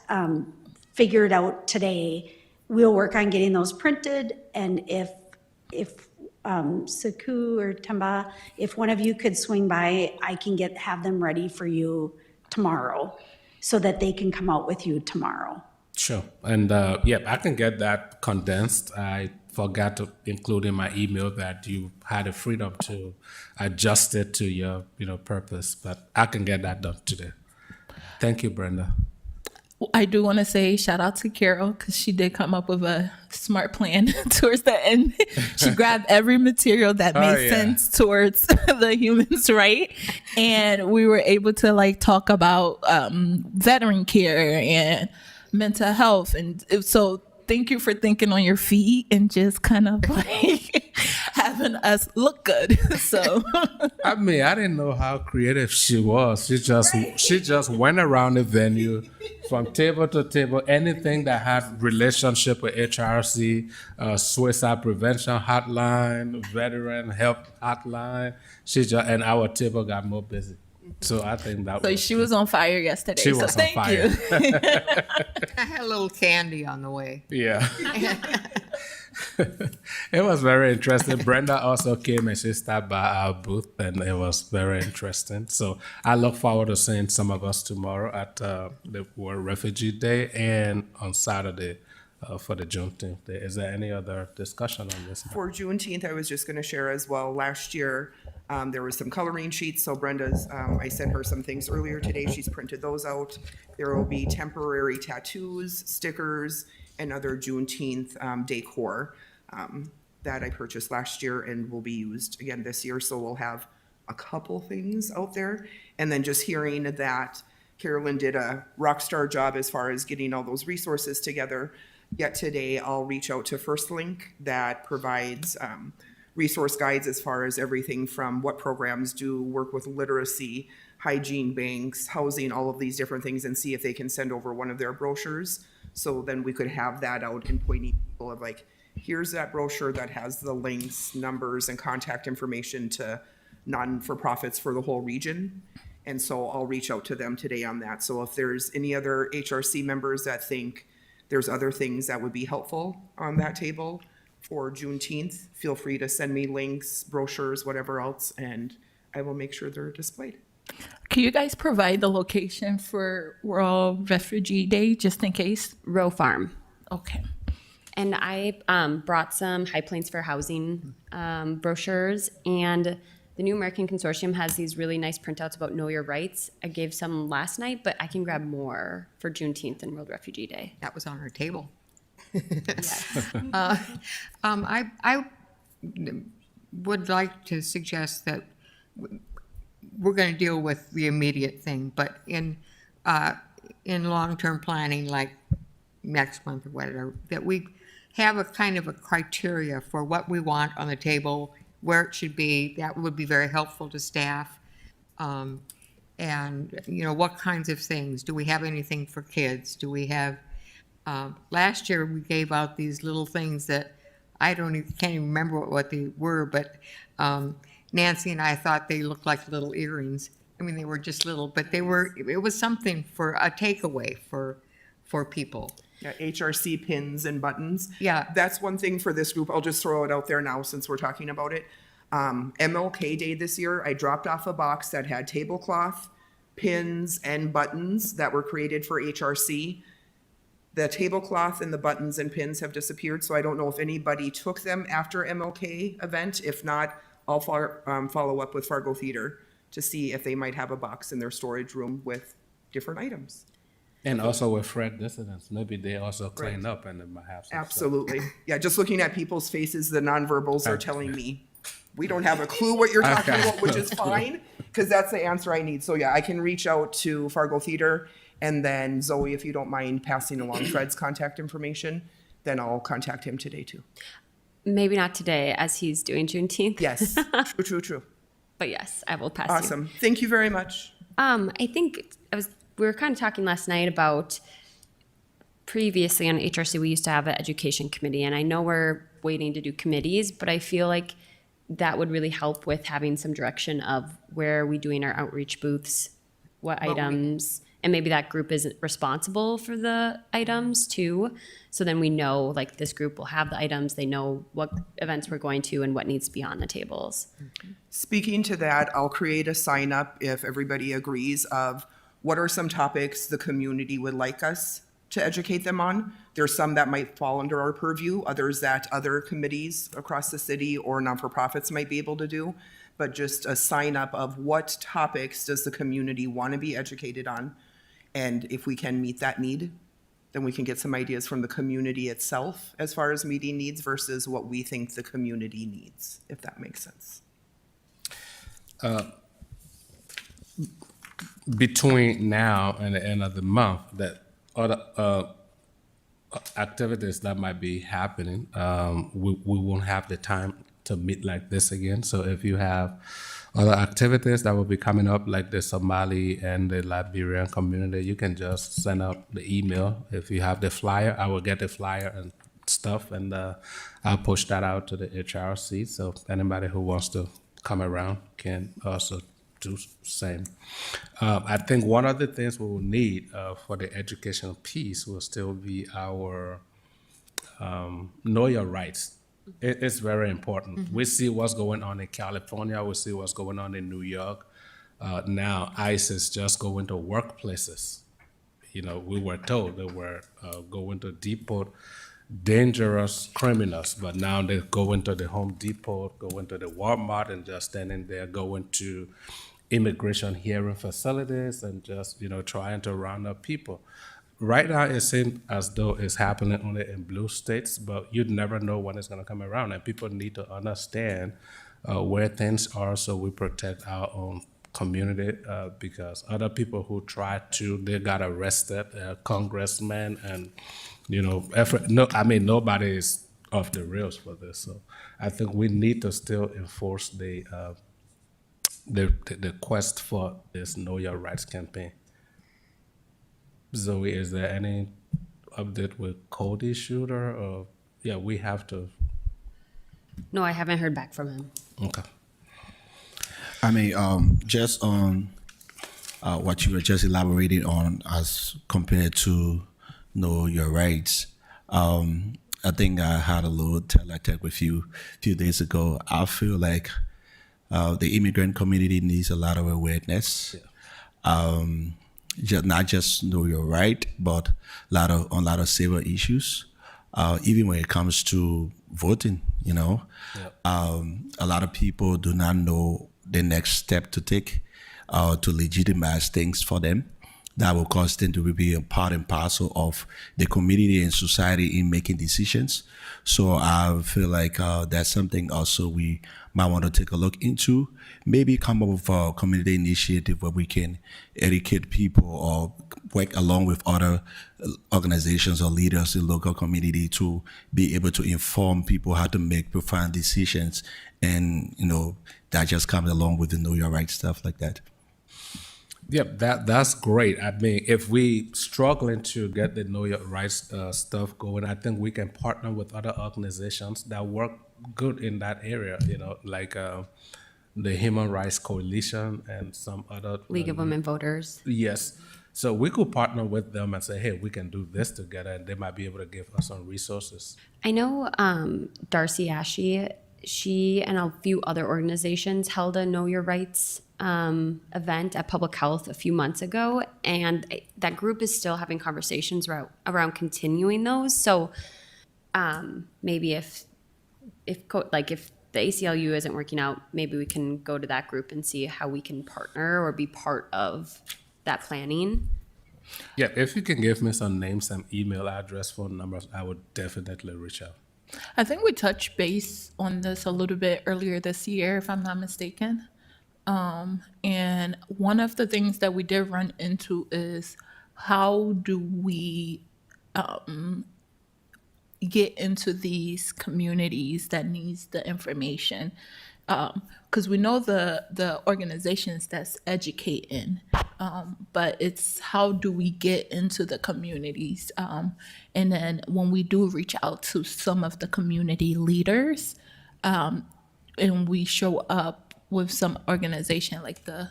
[SPEAKER 7] figured out today, we'll work on getting those printed. And if Saku or Tamba, if one of you could swing by, I can have them ready for you tomorrow so that they can come out with you tomorrow.
[SPEAKER 1] Sure. And I can get that condensed. I forgot to include in my email that you had the freedom to adjust it to your purpose, but I can get that done today. Thank you, Brenda.
[SPEAKER 3] I do want to say shout out to Carol because she did come up with a smart plan towards the end. She grabbed every material that made
[SPEAKER 1] yeah.
[SPEAKER 3] sense towards the humans, right? And we were able to talk about veteran care and mental health. And so thank you for thinking on your feet and just kind of having us look good. So
[SPEAKER 1] I mean, I didn't know how creative she was. She just went around the venue from table to table, anything that had relationship with HRC, suicide prevention hotline, veteran help hotline. And our table got more busy. So I think that
[SPEAKER 3] So
[SPEAKER 1] was,
[SPEAKER 3] she was on fire yesterday.
[SPEAKER 1] She
[SPEAKER 3] so
[SPEAKER 1] was on
[SPEAKER 3] thank
[SPEAKER 1] fire.
[SPEAKER 3] you.
[SPEAKER 5] I had a little candy on the way.
[SPEAKER 1] yeah. It was very interesting. Brenda also came and she stopped by our booth, and it was very interesting. So I look forward to seeing some of us tomorrow at the World Refugee Day and on Saturday for the Juneteenth Day. Is there any other discussion on this?
[SPEAKER 4] For Juneteenth, I was just going to share as well, last year, there was some coloring sheets, so Brenda's, I sent her some things earlier today, she's printed those out. There will be temporary tattoos, stickers, and other Juneteenth decor that I purchased last year and will be used again this year, so we'll have a couple things out there. And then just hearing that Carolyn did a rock star job as far as getting all those resources together. Yet today, I'll reach out to First Link that provides resource guides as far as everything from what programs do work with literacy, hygiene banks, housing, all of these different things, and see if they can send over one of their brochures. So then we could have that out and pointing people of here's that brochure that has the links, numbers, and contact information to non-for-profits for the whole region. And so I'll reach out to them today on that. So if there's any other HRC members that think there's other things that would be helpful on that table for Juneteenth, feel free to send me links, brochures, whatever else, and I will make sure they're displayed.
[SPEAKER 3] Can you guys provide the location for World Refugee Day just in case?
[SPEAKER 6] Row Farm.
[SPEAKER 3] Okay.
[SPEAKER 6] And I brought some High Plains Fair Housing brochures, and the New American Consortium has these really nice printouts about Know Your Rights. I gave some last night, but I can grab more for Juneteenth and World Refugee Day.
[SPEAKER 5] That was on our table.
[SPEAKER 6] Yes.
[SPEAKER 5] I would like to suggest that we're going to deal with the immediate thing, but in long-term planning, like next month or whatever, that we have a kind of a criteria for what we want on the table where it should be. That would be very helpful to staff. And, what kinds of things? Do we have anything for kids? Do we have, last year we gave out these little things that can't even remember what they were, but Nancy and I thought they looked like little earrings. I mean, they were just little, but it was something for a takeaway for people.
[SPEAKER 4] Yeah, HRC pins and buttons.
[SPEAKER 5] Yeah.
[SPEAKER 4] That's one thing for this group. I'll just throw it out there now since we're talking about it. MLK Day this year, I dropped off a box that had tablecloth, pins, and buttons that were created for HRC. The tablecloth and the buttons and pins have disappeared, so I don't know if anybody took them after MLK event. If not, I'll follow up with Fargo Theater to see if they might have a box in their storage room with different items.
[SPEAKER 1] And also with Fred dissidents, maybe they also clean up and they might have some stuff.
[SPEAKER 4] Absolutely. Yeah, just looking at people's faces, the nonverbals are telling me, we don't have a clue what you're talking about, which is fine, because that's the answer I need. So yeah, I can reach out to Fargo Theater, and then Zoe, if you don't mind passing along Fred's contact information, then I'll contact him today too.
[SPEAKER 6] Maybe not today, as he's doing Juneteenth.
[SPEAKER 4] Yes, true.
[SPEAKER 6] But yes, I will pass you.
[SPEAKER 4] Awesome. Thank you very much.
[SPEAKER 6] I think we were kind of talking last night about previously on HRC, we used to have an education committee, and I know we're waiting to do committees, but I feel like that would really help with having some direction of where are we doing our outreach booths, what items, and maybe that group isn't responsible for the items too. So then we know, like, this group will have the items, they know what events we're going to and what needs to be on the tables.
[SPEAKER 4] Speaking to that, I'll create a sign up if everybody agrees of what are some topics the community would like us to educate them on. There's some that might fall under our purview, others that other committees across the city or non-for-profits might be able to do. But just a sign up of what topics does the community want to be educated on. And if we can meet that need, then we can get some ideas from the community itself as far as meeting needs versus what we think the community needs, if that makes sense.
[SPEAKER 1] Between now and the end of the month, that other activities that might be happening, we won't have the time to meet like this again. So if you have other activities that will be coming up, like the Somali and the Liberian community, you can just send out the email. If you have the flyer, I will get the flyer and stuff, and I'll push that out to the HRC. So anybody who wants to come around can also do same. I think one of the things we will need for the educational piece will still be our know your rights. It's very important. Mm-hmm. We see what's going on in California. We see what's going on in New York. Now ICE is just going to workplaces. We were told they were going to deport dangerous criminals, but now they go into the Home Depot, go into the Walmart, and just standing there, going to immigration hearing facilities and just trying to round up people. Right now, it seems as though it's happening only in blue states, but you'd never know when it's going to come around, and people need to understand where things are so we protect our own community, because other people who they got arrested, congressmen, and nobody is off the rails for this. So I think we need to still enforce the quest for this Know Your Rights campaign. Zoe, is there any update with Cody Shooter? Or we have to.
[SPEAKER 6] No, I haven't heard back from him.
[SPEAKER 1] Okay.
[SPEAKER 10] Just on what you were just elaborating on as compared to Know Your Rights. I think I had a little tele-tech with you a few days ago. I feel like the immigrant community needs a lot of awareness. Yeah. Not just know your right, but on a lot of civil issues. Even when it comes to voting, yeah. A lot of people do not know the next step to take to legitimize things for them. that will cause them to be a part and parcel of the community and society in making decisions. So I feel like that's something also we might want to take a look into. Maybe come up with a community initiative where we can educate people or work along with other organizations or leaders in local community to be able to inform people how to make profound decisions. And, that just comes along with the Know Your Rights stuff like that.
[SPEAKER 1] Yep, that's great. I mean, if we struggling to get the Know Your Rights stuff going, I think we can partner with other organizations that work good in that area. Like the Human Rights Coalition and some other
[SPEAKER 6] League of Women Voters.
[SPEAKER 1] Yes, so we could partner with them and say, hey, we can do this together, and they might be able to give us some resources.
[SPEAKER 6] I know Darcy Ashey, she and a few other organizations held a Know Your Rights event at Public Health a few months ago, and that group is still having conversations around continuing those. So maybe if the ACLU isn't working out, maybe we can go to that group and see how we can partner or be part of that planning.
[SPEAKER 1] Yeah, if you can give me some names, some email address, phone numbers, I would definitely reach out.
[SPEAKER 3] I think we touched base on this a little bit earlier this year, if I'm not mistaken. And one of the things that we did run into is how do we get into these communities that needs the information? Because we know the organizations that's educating, but it's how do we get into the communities? And then when we do reach out to some of the community leaders, and we show up with some organization like the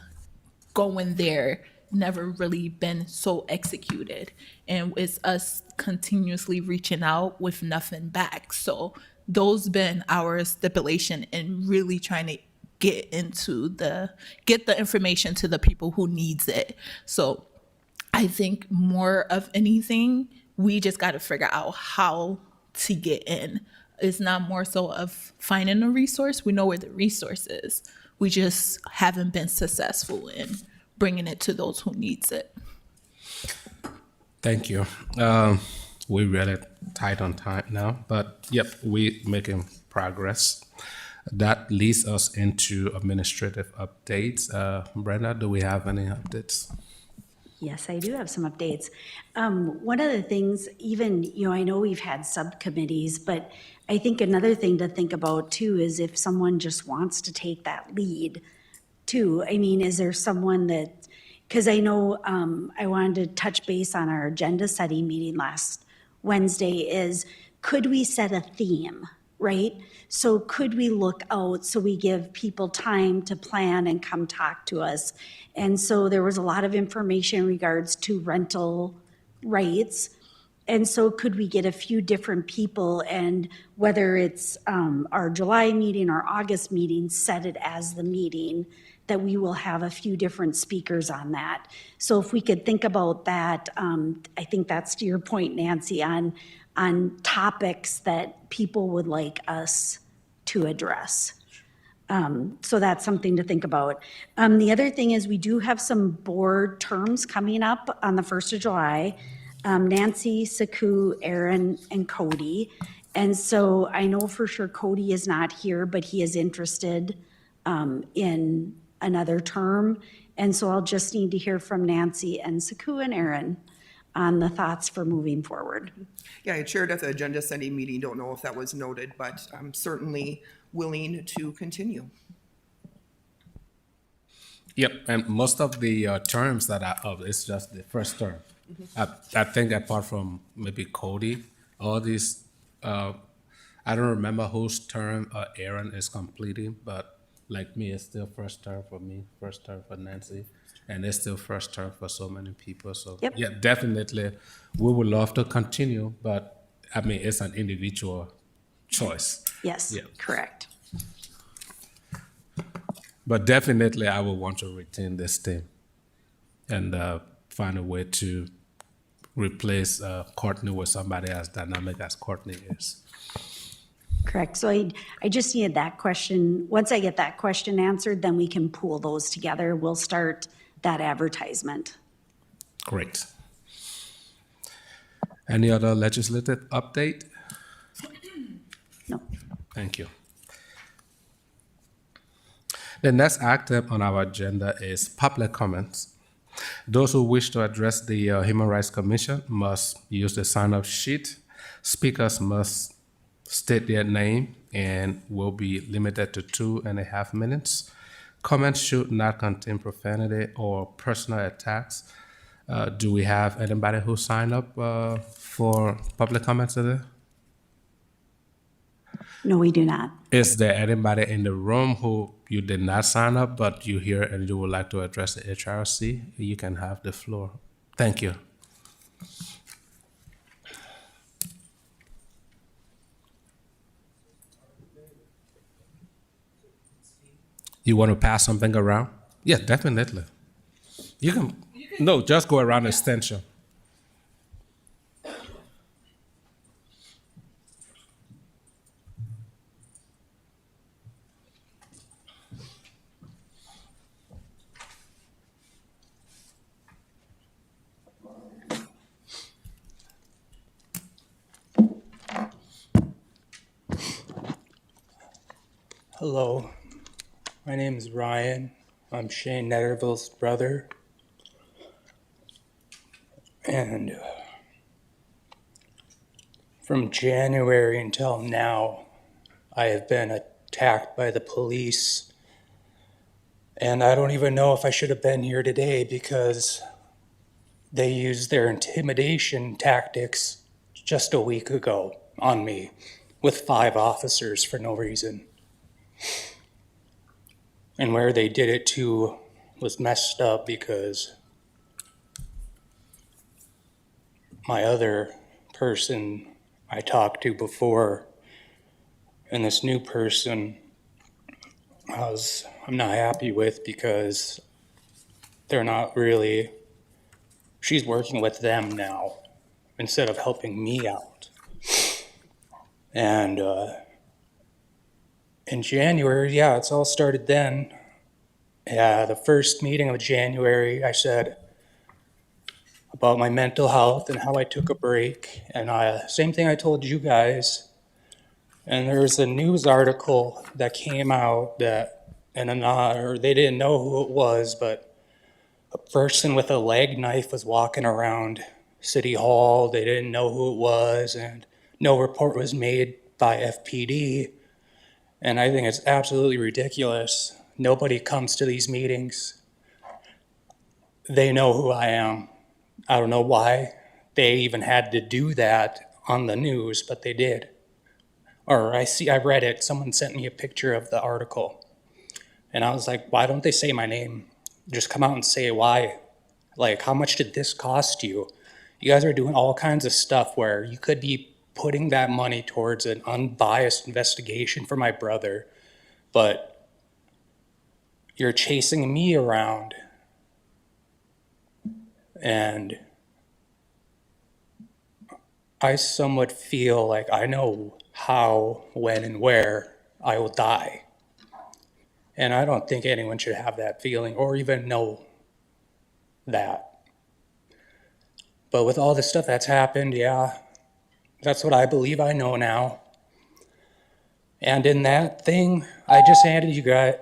[SPEAKER 3] Going There never really been so executed, and it's us continuously reaching out with nothing back. So those been our stipulation in really trying to get the information to the people who needs it. So I think more of anything, we just got to figure out how to get in. It's not more so of finding a resource. We know where the resource is. We just haven't been successful in bringing it to those who needs it.
[SPEAKER 1] Thank you. We're really tight on time now, but yep, we're making progress. That leads us into administrative updates. Brenda, do we have any updates?
[SPEAKER 7] Yes, I do have some updates. One of the things, even, I know we've had subcommittees, but I think another thing to think about too is if someone just wants to take that lead too. I mean, is there someone that, because I know I wanted to touch base on our agenda setting meeting last Wednesday is, could we set a theme, right? So could we look out so we give people time to plan and come talk to us? And so there was a lot of information in regards to rental rights. And so could we get a few different people, and whether it's our July meeting or August meeting, set it as the meeting that we will have a few different speakers on that. So if we could think about that, I think that's to your point, Nancy, on topics that people would like us to address. So that's something to think about. The other thing is we do have some board terms coming up on the 1st of July. Nancy, Saku, Aaron, and Cody. And so I know for sure Cody is not here, but he is interested in another term. And so I'll just need to hear from Nancy and Saku and Aaron on the thoughts for moving forward.
[SPEAKER 4] Yeah, I chaired at the agenda setting meeting. Don't know if that was noted, but I'm certainly willing to continue.
[SPEAKER 1] Yep, and most of the terms that are up, it's just the first term. I think apart from maybe Cody, all these, I don't remember whose term Aaron is completing, but like me, it's still first term for me, first term for Nancy, and it's still first term for so many people. So
[SPEAKER 7] Yep.
[SPEAKER 1] yeah, definitely, we would love to continue, but I mean, it's an individual choice.
[SPEAKER 7] Yes,
[SPEAKER 1] Yeah.
[SPEAKER 7] correct.
[SPEAKER 1] But definitely, I would want to retain this team and find a way to replace Courtney with somebody as dynamic as Courtney is.
[SPEAKER 7] Correct. So I just needed that question. Once I get that question answered, then we can pool those together. We'll start that advertisement.
[SPEAKER 1] Great. Any other legislative update?
[SPEAKER 7] No.
[SPEAKER 1] Thank you. The next item on our agenda is public comments. Those who wish to address the Human Rights Commission must use the sign-up sheet. Speakers must state their name and will be limited to 2.5 minutes. Comments should not contain profanity or personal attacks. Do we have anybody who signed up for public comments today?
[SPEAKER 7] No, we do not.
[SPEAKER 1] Is there anybody in the room who you did not sign up, but you here and you would like to address the HRC? You can have the floor. Thank you. You want to pass something around? Yeah, definitely. You can. No, just go around extension.
[SPEAKER 11] Hello, my name is Ryan. I'm Shane Netterville's brother. And from January until now, I have been attacked by the police. And I don't even know if I should have been here today because they used their intimidation tactics just a week ago on me with 5 officers for no reason. And where they did it to was messed up because my other person I talked to before and this new person I'm not happy with because they're not really, she's working with them now instead of helping me out. And in January, yeah, it's all started then. Yeah, the first meeting of January, I said about my mental health and how I took a break. And same thing I told you guys. And there was a news article that came out that, or they didn't know who it was, but a person with a leg knife was walking around City Hall. They didn't know who it was, and no report was made by FPD. And I think it's absolutely ridiculous. Nobody comes to these meetings. They know who I am. I don't know why they even had to do that on the news, but they did. Or I read it. Someone sent me a picture of the article. And I was like, why don't they say my name? Just come out and say why. Like, how much did this cost you? You guys are doing all kinds of stuff where you could be putting that money towards an unbiased investigation for my brother, but you're chasing me around. And I somewhat feel like I know how, when, and where I will die. And I don't think anyone should have that feeling or even know that. But with all the stuff that's happened, yeah, that's what I believe I know now. And in that thing, I just handed you guys.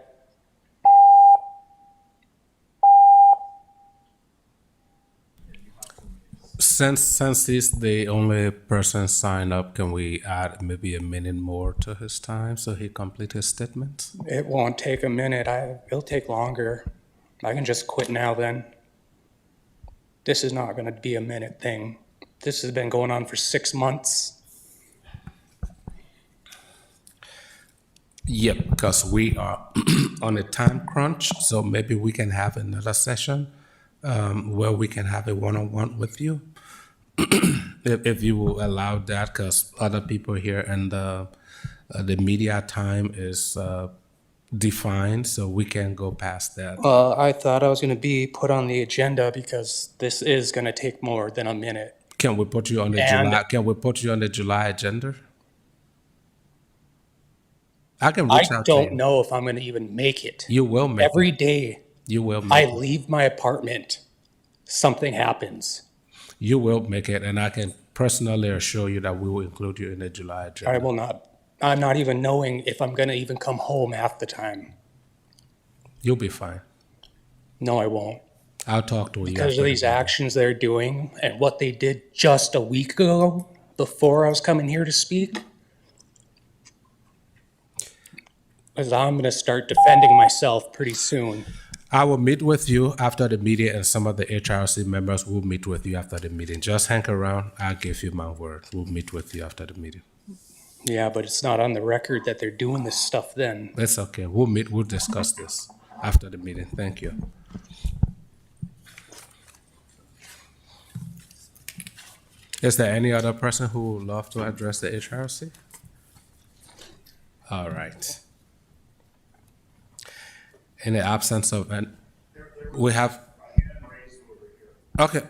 [SPEAKER 1] Since he's the only person signed up, can we add maybe a minute more to his time so he complete his statement?
[SPEAKER 11] It won't take a minute. It'll take longer. I can just quit now then. This is not going to be a minute thing. This has been going on for 6 months.
[SPEAKER 1] Yep, because we are on a time crunch, so maybe we can have another session where we can have a one-on-one with you. If you will allow that, because other people here and the media time is defined, so we can go past that.
[SPEAKER 11] I thought I was going to be put on the agenda because this is going to take more than a minute.
[SPEAKER 1] Can we put you on the July? Can we put you on the July agenda? I can reach out to you.
[SPEAKER 11] I don't know if I'm going to even make it.
[SPEAKER 1] You will make
[SPEAKER 11] Every
[SPEAKER 1] it.
[SPEAKER 11] day
[SPEAKER 1] You will make
[SPEAKER 11] I
[SPEAKER 1] it.
[SPEAKER 11] leave my apartment something happens.
[SPEAKER 1] You will make it, and I can personally assure you that we will include you in the July agenda.
[SPEAKER 11] I will not, I'm not even knowing if I'm gonna even come home half the time.
[SPEAKER 1] You'll be fine.
[SPEAKER 11] No, I won't.
[SPEAKER 1] I'll talk to you.
[SPEAKER 11] Because
[SPEAKER 1] after
[SPEAKER 11] of
[SPEAKER 1] the
[SPEAKER 11] these
[SPEAKER 1] meeting.
[SPEAKER 11] actions they're doing and what they did just a week ago before I was coming here to speak. Because I'm gonna start defending myself pretty soon.
[SPEAKER 1] I will meet with you after the meeting, and some of the HRC members will meet with you after the meeting. Just hang around. I'll give you my word. We'll meet with you after the meeting.
[SPEAKER 11] Yeah, but it's not on the record that they're doing this stuff then.
[SPEAKER 1] That's okay. We'll meet. We'll discuss this after the meeting. Thank you. Is there any other person who would love to address the HRC? All right. In the absence of, and we have. Okay.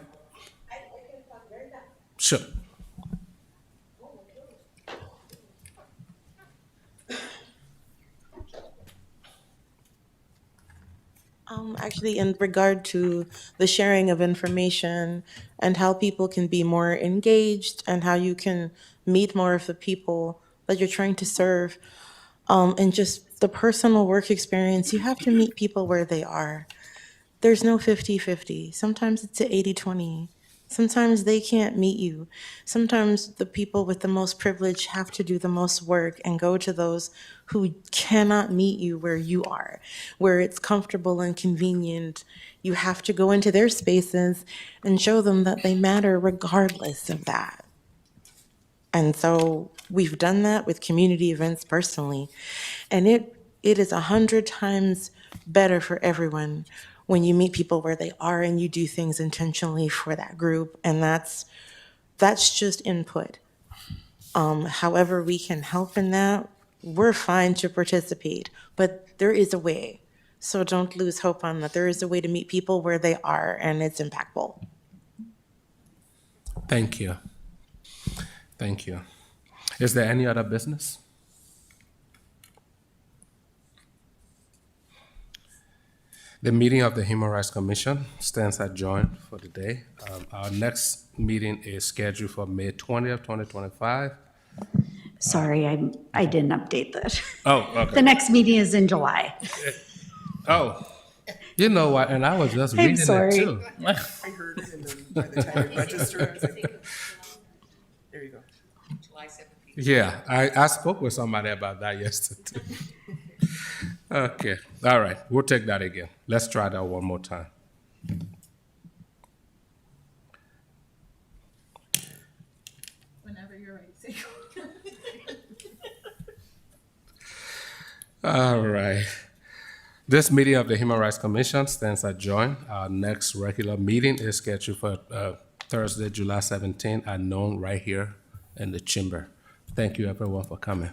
[SPEAKER 1] Sure.
[SPEAKER 9] Actually, in regard to the sharing of information and how people can be more engaged and how you can meet more of the people that you're trying to serve, and just the personal work experience, you have to meet people where they are. There's no 50-50. Sometimes it's a 80-20. Sometimes they can't meet you. Sometimes the people with the most privilege have to do the most work and go to those who cannot meet you where you are, where it's comfortable and convenient. You have to go into their spaces and show them that they matter regardless of that. And so we've done that with community events personally. And it is 100 times better for everyone when you meet people where they are and you do things intentionally for that group. And that's just input. However we can help in that, we're fine to participate, but there is a way. So don't lose hope on that. There is a way to meet people where they are, and it's impactful.
[SPEAKER 1] Thank you. Thank you. Is there any other business? The meeting of the Human Rights Commission stands adjourned for the day. Our next meeting is scheduled for May 20th, 2025.
[SPEAKER 7] Sorry, I didn't update that.
[SPEAKER 1] Oh,
[SPEAKER 7] The
[SPEAKER 1] okay.
[SPEAKER 7] next meeting is in July.
[SPEAKER 1] Oh, you know what? And I was just
[SPEAKER 7] I'm
[SPEAKER 1] reading
[SPEAKER 7] sorry.
[SPEAKER 1] it too.
[SPEAKER 4] I heard it, and then by the time it registered, I was like, there you go.
[SPEAKER 1] Yeah, I spoke with somebody about that yesterday. Okay, all right, we'll take that again. Let's try that one more time.
[SPEAKER 3] Whenever you're ready.
[SPEAKER 1] All right. This meeting of the Human Rights Commission stands adjourned. Our next regular meeting is scheduled for Thursday, July 17th at noon right here in the chamber. Thank you everyone for coming.